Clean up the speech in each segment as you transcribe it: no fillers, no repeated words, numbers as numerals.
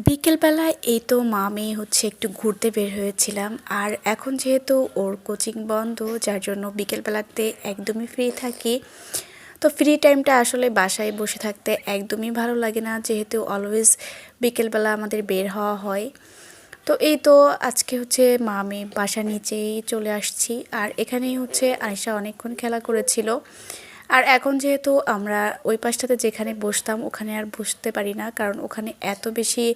বিকেলবেলায় এই তো মা মেয়ে হচ্ছে একটু ঘুরতে বের হয়েছিলাম। আর এখন যেহেতু ওর কোচিং বন্ধ, যার জন্য বিকেলবেলাতে একদমই ফ্রি থাকি। তো ফ্রি টাইমটা আসলে বাসায় বসে থাকতে একদমই ভালো লাগে না, যেহেতু অলওয়েজ বিকেলবেলা আমাদের বের হওয়া হয়। তো এই তো আজকে হচ্ছে মা মেয়ে বাসার নিচেই চলে আসছি। আর এখানেই হচ্ছে আয়শা অনেকক্ষণ খেলা করেছিল। আর এখন যেহেতু আমরা ওই পাশটাতে যেখানে বসতাম ওখানে আর বসতে পারি না, কারণ ওখানে এত বেশি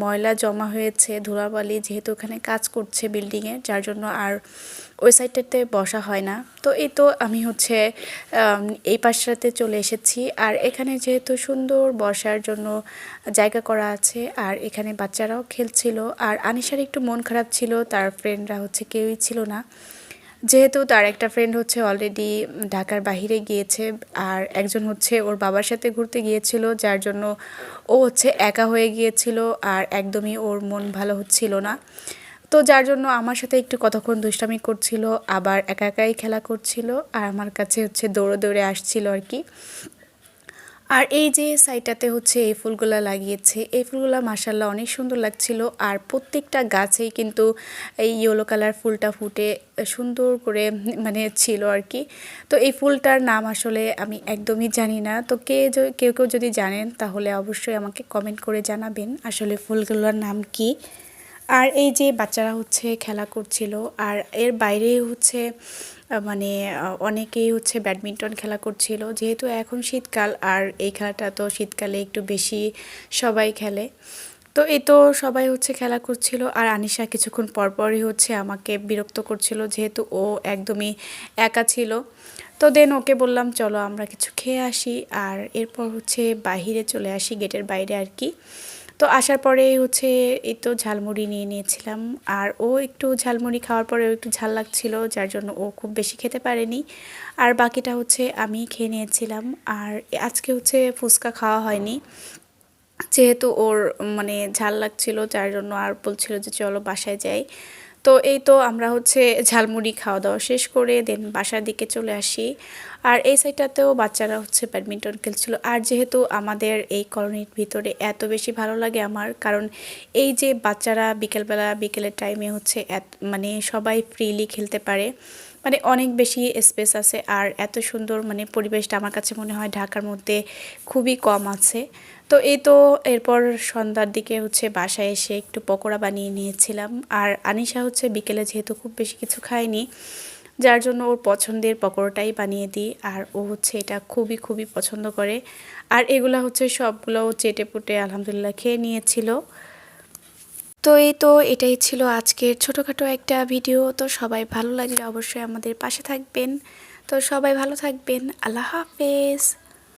ময়লা জমা হয়েছে, ধুলাবালি, যেহেতু ওখানে কাজ করছে বিল্ডিংয়ে, যার জন্য আর ওই সাইডটাতে বসা হয় না। তো এই তো আমি হচ্ছে এই পাশটাতে চলে এসেছি। আর এখানে যেহেতু সুন্দর বসার জন্য জায়গা করা আছে, আর এখানে বাচ্চারাও খেলছিল। আর আনিশার একটু মন খারাপ ছিল, তার ফ্রেন্ডরা হচ্ছে কেউই ছিল না, যেহেতু তার একটা ফ্রেন্ড হচ্ছে অলরেডি ঢাকার বাইরে গিয়েছে, আর একজন হচ্ছে ওর বাবার সাথে ঘুরতে গিয়েছিল, যার জন্য ও হচ্ছে একা হয়ে গিয়েছিল। আর একদমই ওর মন ভালো হচ্ছিল না। তো যার জন্য আমার সাথে একটু কতক্ষণ দুষ্টামি করছিল, আবার একা একাই খেলা করছিল, আর আমার কাছে হচ্ছে দৌড়ে দৌড়ে আসছিল আর কি। আর এই যে সাইডটাতে হচ্ছে এই ফুলগুলা লাগিয়েছে, এই ফুলগুলা মাশাআল্লাহ অনেক সুন্দর লাগছিল। আর প্রত্যেকটা গাছেই কিন্তু এই ইয়েলো কালার ফুলটা ফুটে সুন্দর করে ছিল আর কি। তো এই ফুলটার নাম আসলে আমি একদমই জানি না। তো কেউ কেউ যদি জানেন তাহলে অবশ্যই আমাকে কমেন্ট করে জানাবেন আসলে ফুলগুলোর নাম কি। আর এই যে বাচ্চারা হচ্ছে খেলা করছিল, আর এর বাইরে হচ্ছে অনেকেই হচ্ছে ব্যাডমিন্টন খেলা করছিল, যেহেতু এখন শীতকাল আর এই খেলাটা তো শীতকালে একটু বেশি সবাই খেলে। তো এই তো সবাই হচ্ছে খেলা করছিল। আর আনিশা কিছুক্ষণ পরপরই হচ্ছে আমাকে বিরক্ত করছিল, যেহেতু ও একদমই একা ছিল। তো দেন ওকে বললাম চলো আমরা কিছু খেয়ে আসি। আর এরপর হচ্ছে বাহিরে চলে আসি, গেটের বাইরে আর কি। তো আসার পরে হচ্ছে এই তো ঝালমুড়ি নিয়ে নিয়েছিলাম। আর ও একটু ঝালমুড়ি খাওয়ার পরে একটু ঝাল লাগছিল, যার জন্য ও খুব বেশি খেতে পারেনি। আর বাকিটা হচ্ছে আমি খেয়ে নিয়েছিলাম। আর আজকে হচ্ছে ফুচকা খাওয়া হয়নি, যেহেতু ওর ঝাল লাগছিল, যার জন্য আর বলছিল যে চলো বাসায় যাই। তো এই তো আমরা হচ্ছে ঝালমুড়ি খাওয়া দাওয়া শেষ করে দেন বাসার দিকে চলে আসি। আর এই সাইডটাতেও বাচ্চারা হচ্ছে ব্যাডমিন্টন খেলছিল। আর যেহেতু আমাদের এই কলোনির ভিতরে এত বেশি ভালো লাগে আমার, কারণ এই যে বাচ্চারা বিকেলের টাইমে হচ্ছে সবাই ফ্রিলি খেলতে পারে, অনেক বেশি স্পেস আছে। আর এত সুন্দর পরিবেশটা আমার কাছে মনে হয় ঢাকার মধ্যে খুবই কম আছে। তো এই তো এরপর সন্ধ্যার দিকে হচ্ছে বাসায় এসে একটু পকোড়া বানিয়ে নিয়েছিলাম। আর আনিশা হচ্ছে বিকেলে যেহেতু খুব বেশি কিছু খায়নি, যার জন্য ওর পছন্দের পকোড়াটাই বানিয়ে দিই। আর ও হচ্ছে এটা খুবই খুবই পছন্দ করে। আর এগুলা হচ্ছে সবগুলো চেটে পুটে আলহামদুলিল্লাহ খেয়ে নিয়েছিল। তো এই তো এটাই ছিল আজকের ছোটোখাটো একটা ভিডিও। তো সবাই ভালো লাগলে অবশ্যই আমাদের পাশে থাকবেন। তো সবাই ভালো থাকবেন। আল্লাহ হাফেজ।